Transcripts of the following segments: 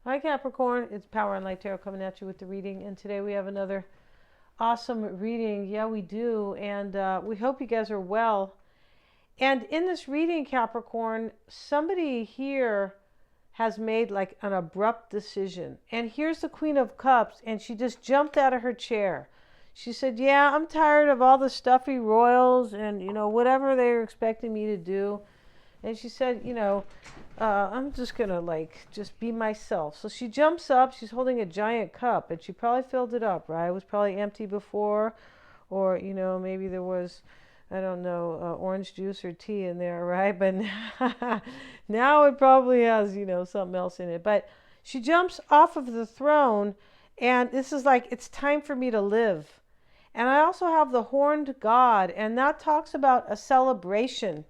Hi Capricorn, it's Power and Light Tarot coming at you with the reading, and today we have another awesome reading. Yeah, we do, and we hope you guys are well. And in this reading, Capricorn, somebody here has made like an abrupt decision. And here's the Queen of Cups, and she just jumped out of her chair. She said, yeah, I'm tired of all the stuffy royals and, whatever they're expecting me to do. And she said, I'm just going to just be myself. So she jumps up. She's holding a giant cup, and she probably filled it up, right? It was probably empty before, or, maybe there was, I don't know, orange juice or tea in there, right? But now it probably has, something else in it. But she jumps off of the throne, and this is like, it's time for me to live. And I also have the horned god, and that talks about a celebration.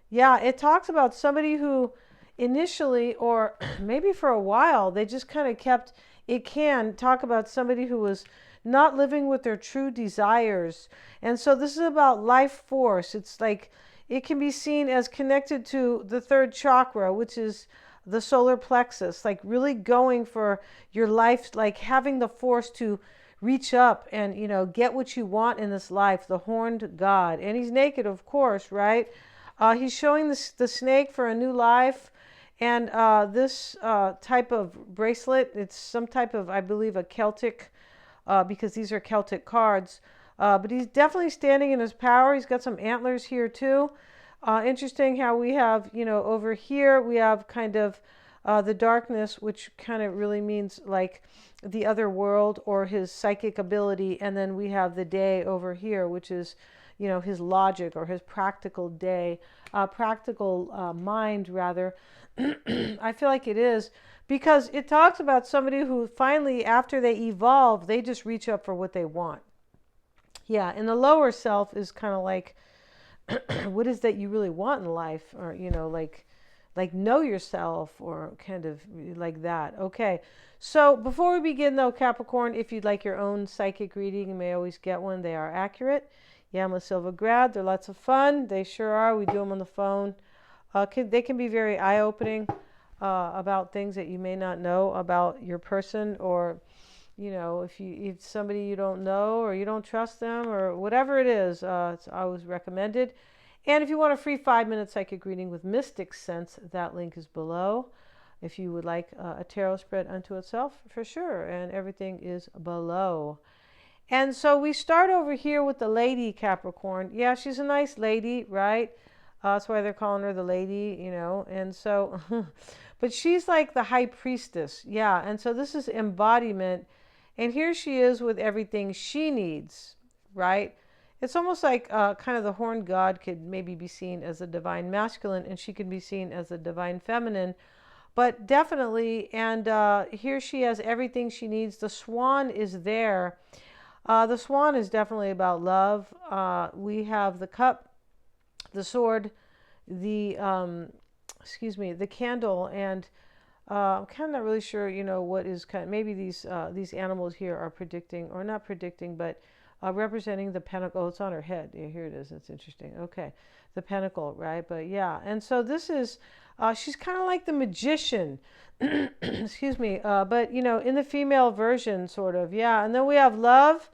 Yeah, it talks about somebody who initially, or maybe for a while, they just kind of kept, it can talk about somebody who was not living with their true desires. And so this is about life force. It's like, it can be seen as connected to the third chakra, which is the solar plexus, like really going for your life, like having the force to reach up and, get what you want in this life, the horned god. And he's naked, of course, right? He's showing the snake for a new life. And this type of bracelet, it's some type of, I believe, a Celtic, because these are Celtic cards. But he's definitely standing in his power. He's got some antlers here too. Interesting how we have, over here, we have kind of the darkness, which kind of really means like the other world or his psychic ability. And then we have the day over here, which is, his logic or his practical day, practical mind, rather. I feel like it is because it talks about somebody who finally, after they evolve, they just reach up for what they want. Yeah, and the lower self is kind of like, what is that you really want in life? Or, like know yourself, or kind of like that. Okay, so before we begin though, Capricorn, if you'd like your own psychic reading, you may always get one. They are accurate. Yeah, I'm a Silva grad. They're lots of fun. They sure are. We do them on the phone. They can be very eye-opening about things that you may not know about your person, or if somebody you don't know or you don't trust them or whatever it is, it's always recommended. And if you want a free 5-minute psychic reading with Mystic Sense, that link is below. If you would like a tarot spread unto itself, for sure, and everything is below. And so we start over here with the lady, Capricorn. Yeah, she's a nice lady, right? That's why they're calling her the lady, And so, but she's like the high priestess. Yeah, and so this is embodiment. And here she is with everything she needs, right? It's almost like kind of the horned god could maybe be seen as a divine masculine, and she could be seen as a divine feminine. But definitely, and here she has everything she needs. The swan is there. The swan is definitely about love. We have the cup, the sword, the the candle, and I'm kind of not really sure, what is kind of, maybe these animals here are predicting, or not predicting, but representing the pentacle. Oh, it's on her head. Yeah, here it is. That's interesting. Okay, the pentacle, right? But yeah, and so this is, she's kind of like the magician. Excuse me, but in the female version, sort of. Yeah, and then we have love.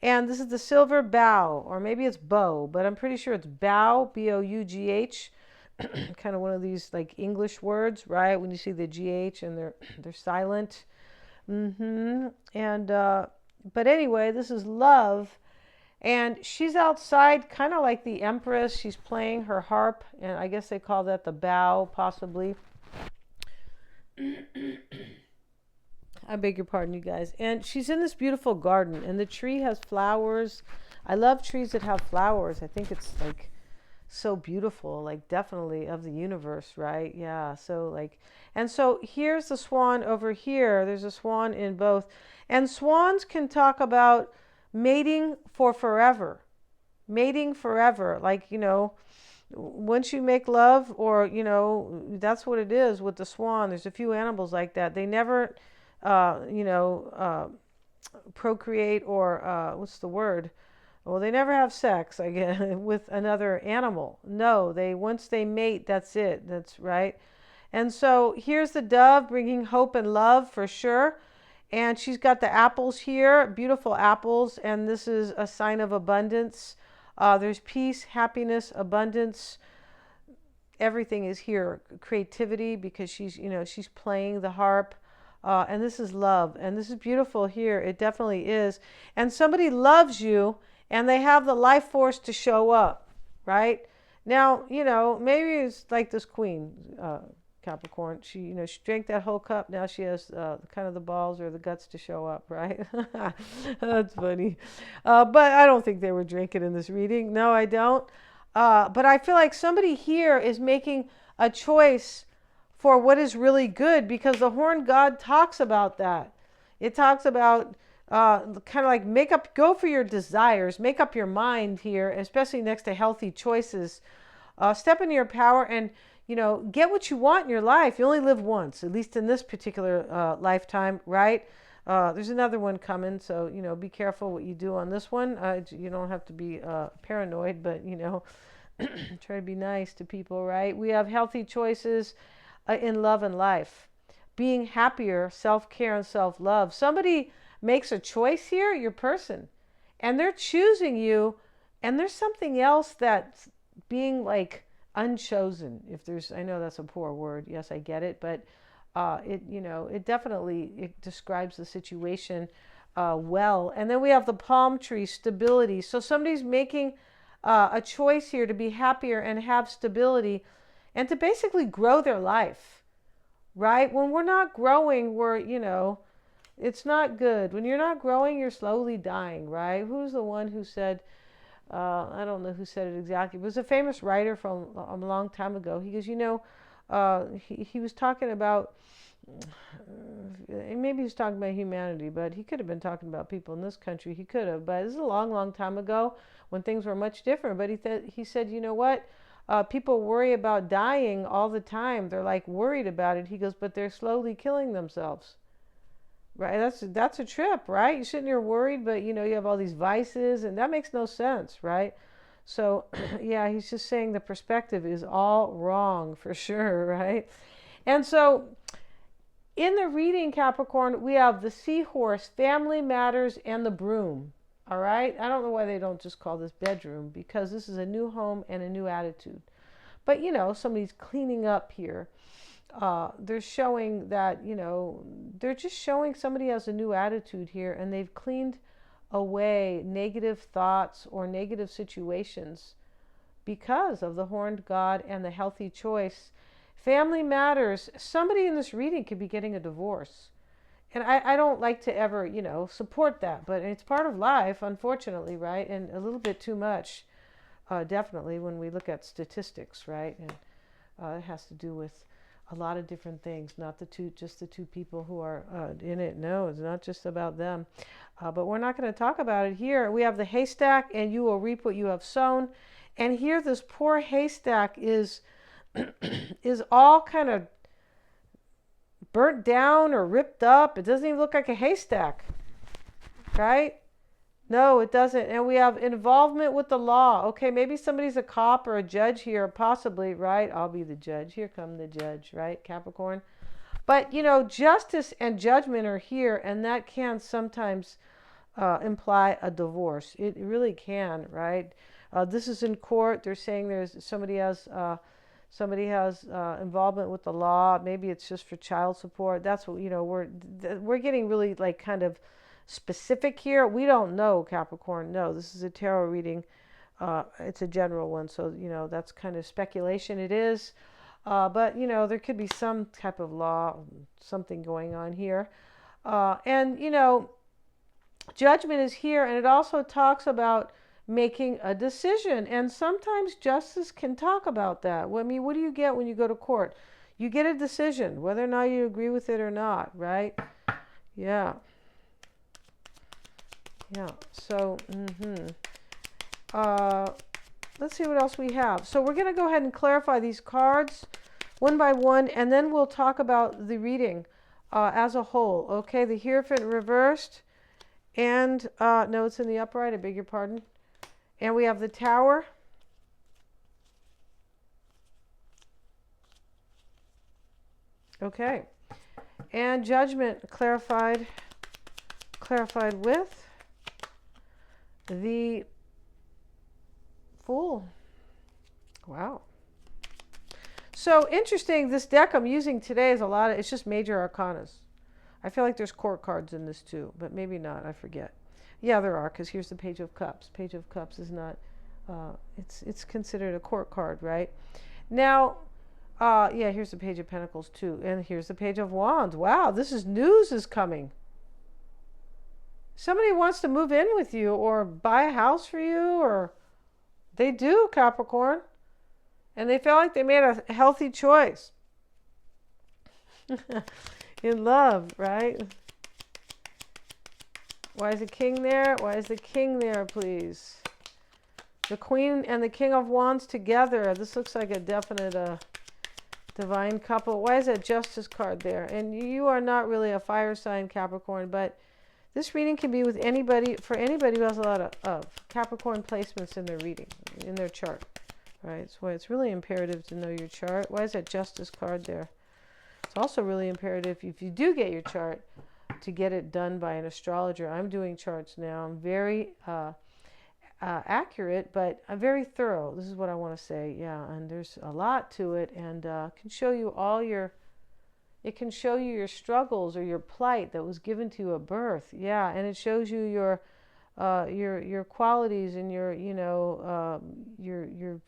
And this is the silver bow, or maybe it's bow, but I'm pretty sure it's bow, B-O-U-G-H. Kind of one of these like English words, right? When you see the G-H and they're silent. And but anyway, this is love. And she's outside, kind of like the Empress. She's playing her harp, and I guess they call that the bow, possibly. I beg your pardon, you guys. And she's in this beautiful garden, and the tree has flowers. I love trees that have flowers. I think it's like so beautiful, like definitely of the universe, right? Yeah. So like, and so here's the swan over here. There's a swan in both. And swans can talk about mating for forever. Mating forever. Like, once you make love, or, that's what it is with the swan. There's a few animals like that. They never procreate, or what's the word? Well, they never have sex, I guess, with another animal. No, once they mate, that's it. That's right. And so here's the dove bringing hope and love for sure. And she's got the apples here, beautiful apples. And this is a sign of abundance. There's peace, happiness, abundance. Everything is here. Creativity, because she's, she's playing the harp. And this is love. And this is beautiful here. It definitely is. And somebody loves you and they have the life force to show up, right? Now, maybe it's like this queen, Capricorn. She drank that whole cup. Now she has kind of the balls or the guts to show up, right? That's funny. But I don't think they were drinking in this reading. No, I don't. But I feel like somebody here is making a choice for what is really good, because the horned god talks about that. It talks about kind of like go for your desires, make up your mind here, especially next to healthy choices. Step into your power and, get what you want in your life. You only live once, at least in this particular lifetime, right? There's another one coming, so, be careful what you do on this one. You don't have to be paranoid, but, try to be nice to people, right? We have healthy choices in love and life. Being happier, self-care and self-love. Somebody makes a choice here, your person, and they're choosing you, and there's something else that's being like unchosen. I know that's a poor word. Yes, I get it, but it definitely describes the situation well. And then we have the palm tree, stability. So somebody's making a choice here to be happier and have stability and to basically grow their life, right? When we're not growing, it's not good. When you're not growing, you're slowly dying, right? Who's the one who said, I don't know who said it exactly. It was a famous writer from a long time ago. He goes, he was talking about, maybe he was talking about humanity, but he could have been talking about people in this country. He could have, but this is a long, long time ago when things were much different. But he said, you know what? People worry about dying all the time. They're like worried about it. He goes, but they're slowly killing themselves. Right? That's a trip, right? You're sitting here worried, but you have all these vices, and that makes no sense, right? So, yeah, he's just saying the perspective is all wrong for sure, right? And so, in the reading, Capricorn, we have the seahorse, family matters, and the broom. All right? I don't know why they don't just call this bedroom, because this is a new home and a new attitude. But, somebody's cleaning up here. They're showing that, they're just showing somebody has a new attitude here, and they've cleaned away negative thoughts or negative situations because of the horned god and the healthy choice. Family matters. Somebody in this reading could be getting a divorce. And I don't like to ever, support that, but it's part of life, unfortunately, right? And a little bit too much, definitely, when we look at statistics, right? And it has to do with a lot of different things, not just the two people who are in it. No, it's not just about them. But we're not going to talk about it here. We have the haystack, and you will reap what you have sown. And here, this poor haystack is all kind of burnt down or ripped up. It doesn't even look like a haystack, right? No, it doesn't. And we have involvement with the law. Okay, maybe somebody's a cop or a judge here, possibly, right? I'll be the judge. Here come the judge, right, Capricorn? But, justice and judgment are here, and that can sometimes imply a divorce. It really can, right? This is in court. They're saying somebody has involvement with the law. Maybe it's just for child support. That's what, we're getting really like kind of specific here. We don't know, Capricorn. No, this is a tarot reading. It's a general one. So, that's kind of speculation. It is. But, there could be some type of law, something going on here. And, judgment is here. And it also talks about making a decision. And sometimes justice can talk about that. I mean, what do you get when you go to court? You get a decision, whether or not you agree with it or not, right? Yeah. Yeah. So, let's see what else we have. So we're going to go ahead and clarify these cards one by one, and then we'll talk about the reading as a whole. Okay, the Hierophant reversed, and no, it's in the upright. I beg your pardon. And we have the Tower. Okay. And Judgment clarified with the Fool. Wow. So interesting, this deck I'm using today is it's just major arcanas. I feel like there's court cards in this too, but maybe not, I forget. Yeah, there are, because here's the Page of Cups. Page of Cups is not, it's considered a court card, right? Now, yeah, here's the Page of Pentacles too, and here's the Page of Wands. Wow, news is coming. Somebody wants to move in with you or buy a house for you, or they do, Capricorn. And they feel like they made a healthy choice. In love, right? Why is the King there? Why is the King there, please? The Queen and the King of Wands together. This looks like a definite divine couple. Why is that Justice card there? And you are not really a fire sign, Capricorn, but this reading can be with anybody, for anybody who has a lot of Capricorn placements in their reading, in their chart. Right, so it's really imperative to know your chart. Why is that Justice card there? It's also really imperative, if you do get your chart, to get it done by an astrologer. I'm doing charts now. I'm very accurate, but I'm very thorough. This is what I want to say. Yeah, and there's a lot to it, and can show you it can show you your struggles or your plight that was given to you at birth. Yeah, and it shows you your qualities and your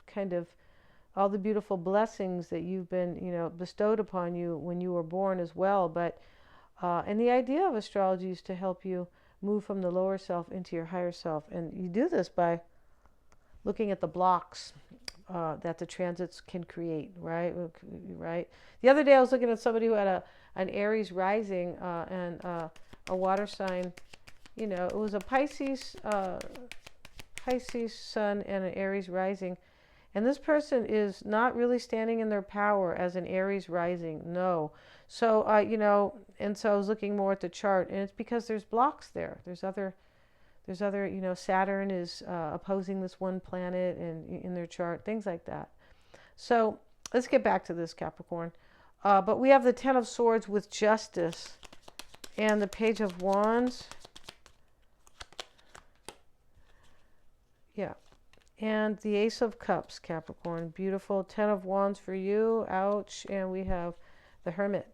kind of all the beautiful blessings that you've been bestowed upon you when you were born as well. But and the idea of astrology is to help you move from the lower self into your higher self, and you do this by looking at the blocks that the transits can create. Right. The other day I was looking at somebody who had an Aries rising and a water sign. It was a Pisces sun and an Aries rising. And this person is not really standing in their power as an Aries rising. No. So, and so I was looking more at the chart, and it's because there's blocks there. There's other, Saturn is opposing this one planet and in their chart, things like that. So let's get back to this, Capricorn. But we have the Ten of Swords with Justice and the Page of Wands. Yeah. And the Ace of Cups, Capricorn. Beautiful. Ten of Wands for you. Ouch. And we have the Hermit.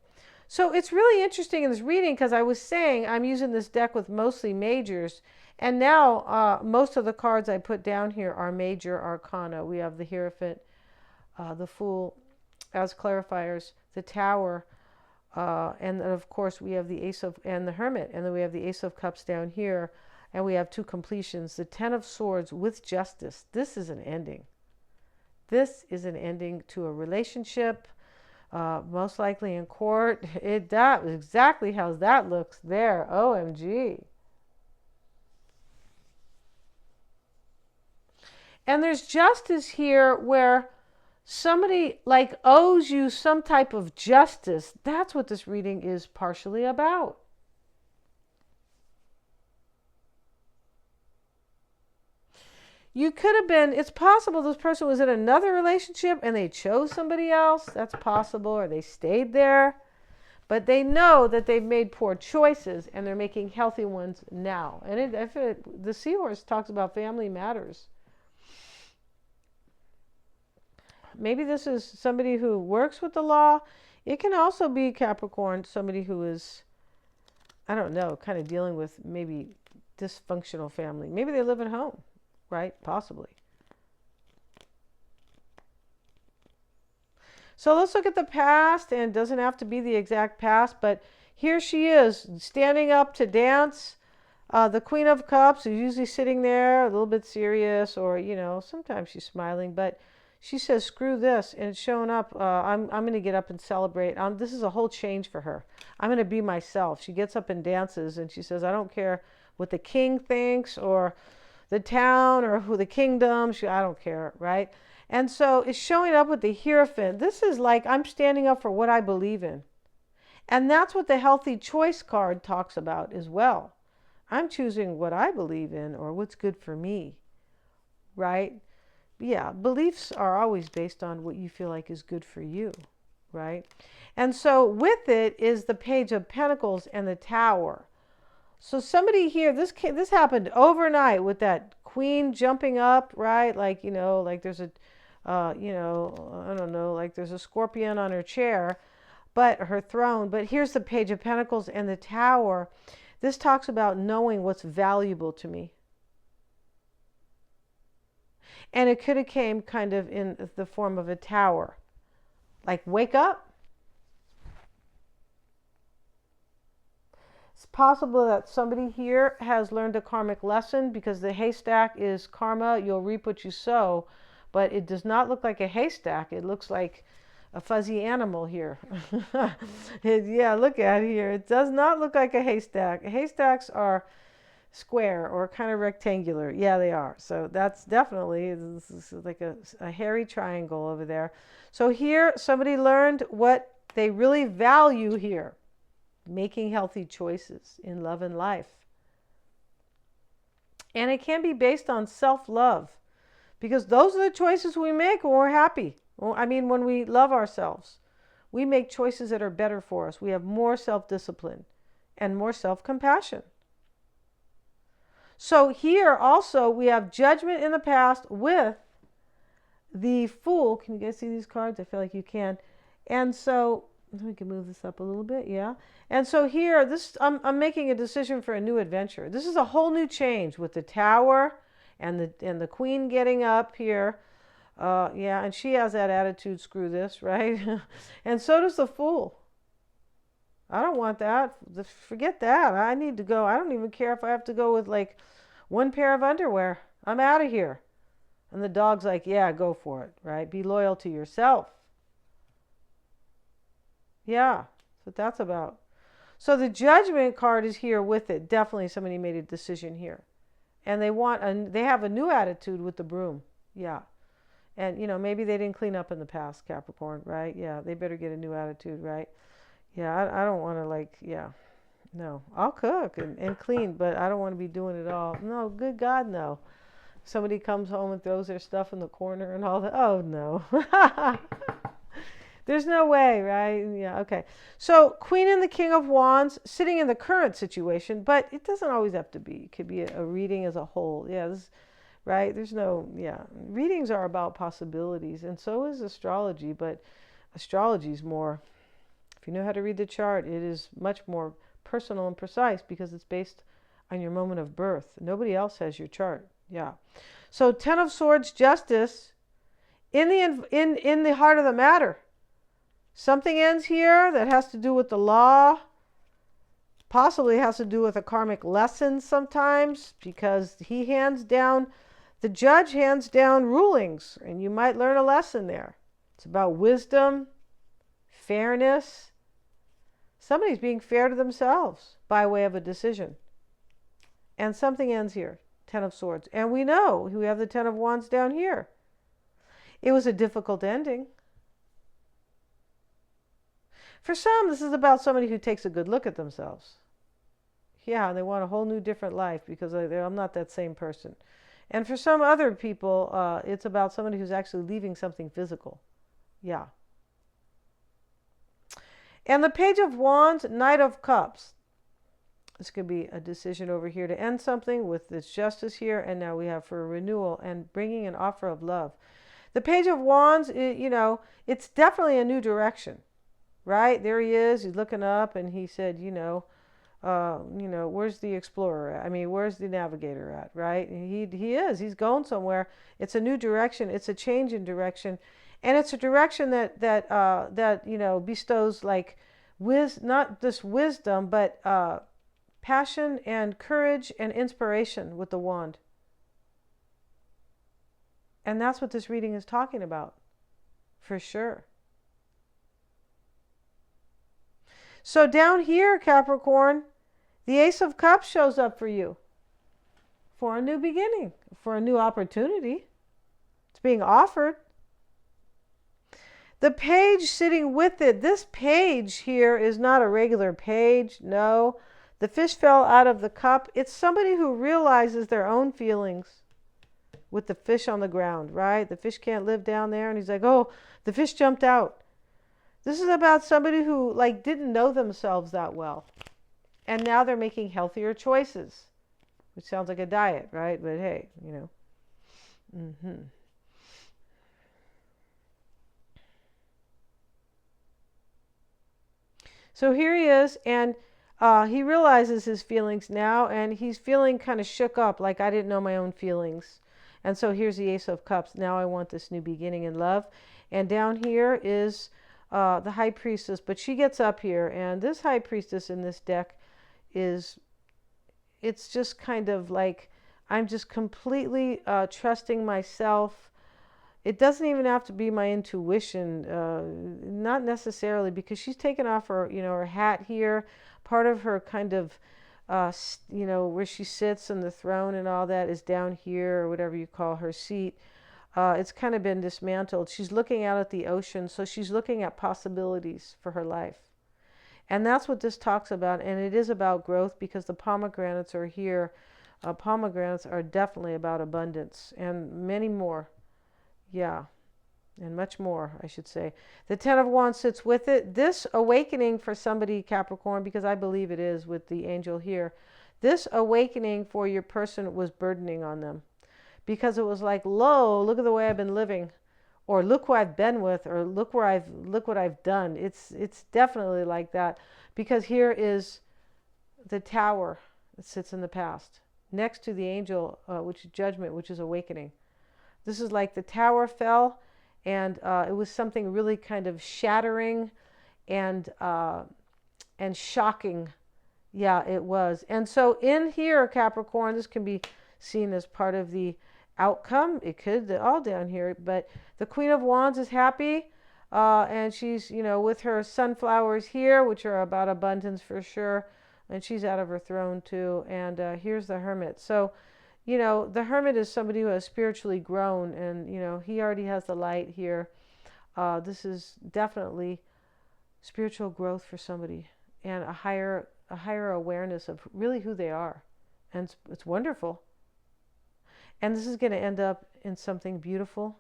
So it's really interesting in this reading, because I was saying I'm using this deck with mostly majors. And now most of the cards I put down here are major arcana. We have the Hierophant, the Fool as clarifiers, the Tower, and then of course we have the Ace of, and the Hermit. And then we have the Ace of Cups down here. And we have two completions, the Ten of Swords with Justice. This is an ending. This is an ending to a relationship, most likely in court. That was exactly how that looks there. OMG. And there's justice here where somebody owes you some type of justice. That's what this reading is partially about. You could have been, it's possible this person was in another relationship and they chose somebody else. That's possible. Or they stayed there. But they know that they've made poor choices and they're making healthy ones now. And the Seahorse talks about family matters. Maybe this is somebody who works with the law. It can also be, Capricorn, somebody who is, I don't know, kind of dealing with maybe dysfunctional family. Maybe they live at home. Right? Possibly. So let's look at the past, and it doesn't have to be the exact past, but here she is standing up to dance. The Queen of Cups is usually sitting there a little bit serious, or, sometimes she's smiling, but she says, screw this, and it's showing up. I'm going to get up and celebrate. This is a whole change for her. I'm going to be myself. She gets up and dances, and she says, I don't care what the king thinks, or the town, or who the kingdom, I don't care, right? And so it's showing up with the Hierophant. This is like, I'm standing up for what I believe in. And that's what the Healthy Choice card talks about as well. I'm choosing what I believe in, or what's good for me, right? Yeah, beliefs are always based on what you feel like is good for you, right? And so with it is the Page of Pentacles and the Tower. So somebody here, this happened overnight with that queen jumping up, right? Like, like there's a, I don't know, like there's a scorpion on her chair, but her throne. But here's the Page of Pentacles and the Tower. This talks about knowing what's valuable to me. And it could have came kind of in the form of a tower. Like, wake up. It's possible that somebody here has learned a karmic lesson, because the haystack is karma. You'll reap what you sow. But it does not look like a haystack. It looks like a fuzzy animal here. Yeah, look at it here. It does not look like a haystack. Haystacks are square or kind of rectangular. Yeah, they are. So that's definitely, this is like a hairy triangle over there. So here somebody learned what they really value here: making healthy choices in love and life. And it can be based on self-love, because those are the choices we make when we're happy. When we love ourselves, we make choices that are better for us. We have more self-discipline and more self-compassion. So here also we have judgment in the past with the Fool. Can you guys see these cards? I feel like you can. And so we can move this up a little bit. Yeah. And so here, I'm making a decision for a new adventure. This is a whole new change with the Tower and the Queen getting up here. Yeah, and she has that attitude, screw this, right? And so does the Fool. I don't want that. Forget that. I need to go. I don't even care if I have to go with like one pair of underwear. I'm out of here. And the dog's like, yeah, go for it, right? Be loyal to yourself. Yeah, that's what that's about. So the Judgment card is here with it. Definitely somebody made a decision here. And they have a new attitude with the broom. Yeah. And, maybe they didn't clean up in the past, Capricorn, right? Yeah, they better get a new attitude, right? Yeah, I don't want to no, I'll cook and clean, but I don't want to be doing it all. No, good God, no. Somebody comes home and throws their stuff in the corner and all that. Oh, no. There's no way, right? Yeah, okay. So Queen and the King of Wands sitting in the current situation, but it doesn't always have to be. It could be a reading as a whole. Yeah, right? Readings are about possibilities, and so is astrology, but astrology is more, if you know how to read the chart, it is much more personal and precise because it's based on your moment of birth. Nobody else has your chart. Yeah. So Ten of Swords, Justice, in the heart of the matter. Something ends here that has to do with the law. Possibly has to do with a karmic lesson sometimes, because the judge hands down rulings, and you might learn a lesson there. It's about wisdom, fairness. Somebody's being fair to themselves by way of a decision. And something ends here, Ten of Swords. And we know we have the Ten of Wands down here. It was a difficult ending. For some, this is about somebody who takes a good look at themselves. Yeah, they want a whole new different life because I'm not that same person. And for some other people, it's about somebody who's actually leaving something physical. Yeah. And the Page of Wands, Knight of Cups. This could be a decision over here to end something with this justice here. And now we have for a renewal and bringing an offer of love. The Page of Wands, it's definitely a new direction, right? There he is. He's looking up and he said, where's the explorer at? Where's the navigator at, right? And he is. He's going somewhere. It's a new direction. It's a change in direction. And it's a direction that bestows not just wisdom, but passion and courage and inspiration with the wand. And that's what this reading is talking about, for sure. So down here, Capricorn, the Ace of Cups shows up for you for a new beginning, for a new opportunity. It's being offered. The page sitting with it, this page here is not a regular page. No, the fish fell out of the cup. It's somebody who realizes their own feelings with the fish on the ground, right? The fish can't live down there. And he's like, oh, the fish jumped out. This is about somebody who like didn't know themselves that well. And now they're making healthier choices, which sounds like a diet, right? But hey, you know. Mm-hmm. So here he is, and he realizes his feelings now, and he's feeling kind of shook up, like I didn't know my own feelings. And so here's the Ace of Cups. Now I want this new beginning in love. And down here is the High Priestess, but she gets up here, and this High Priestess in this deck is, it's just kind of like, I'm just completely trusting myself. It doesn't even have to be my intuition, not necessarily, because she's taken off her, you know, her hat here. Part of her kind of, you know, where she sits on the throne and all that is down here, or whatever you call her seat. It's kind of been dismantled. She's looking out at the ocean, so she's looking at possibilities for her life. And that's what this talks about, and it is about growth because the pomegranates are here. Pomegranates are definitely about abundance and many more. Yeah, and much more, I should say. The Ten of Wands sits with it. This awakening for somebody, Capricorn, because I believe it is with the angel here, this awakening for your person was burdening on them. Because it was like, lo, look at the way I've been living. Or look who I've been with, or look what I've done. It's definitely like that. Because here is the tower that sits in the past. Next to the angel, which is judgment, which is awakening. This is like the tower fell, and it was something really kind of shattering and shocking. Yeah, it was. And so in here, Capricorn, this can be seen as part of the outcome. It could, all down here, but the Queen of Wands is happy, and she's, you know, with her sunflowers here, which are about abundance for sure, and she's out of her throne too. And here's the Hermit. So, you know, the Hermit is somebody who has spiritually grown, and, you know, he already has the light here. This is definitely spiritual growth for somebody, and a higher awareness of really who they are. And it's wonderful. And this is going to end up in something beautiful,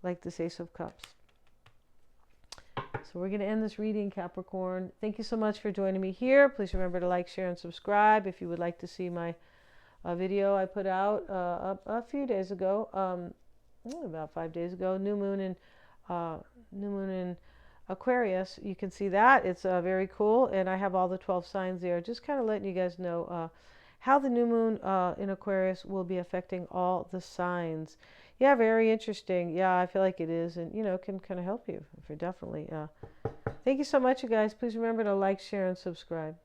like this Ace of Cups. So we're going to end this reading, Capricorn. Thank you so much for joining me here. Please remember to like, share, and subscribe if you would like to see my video I put out a few days ago, about 5 days ago. New moon in Aquarius. You can see that. It's very cool, and I have all the 12 signs there. Just kind of letting you guys know how the new moon in Aquarius will be affecting all the signs. Yeah, very interesting. Yeah, I feel like it is, and, you know, can kind of help you for definitely. Thank you so much, you guys. Please remember to like, share, and subscribe.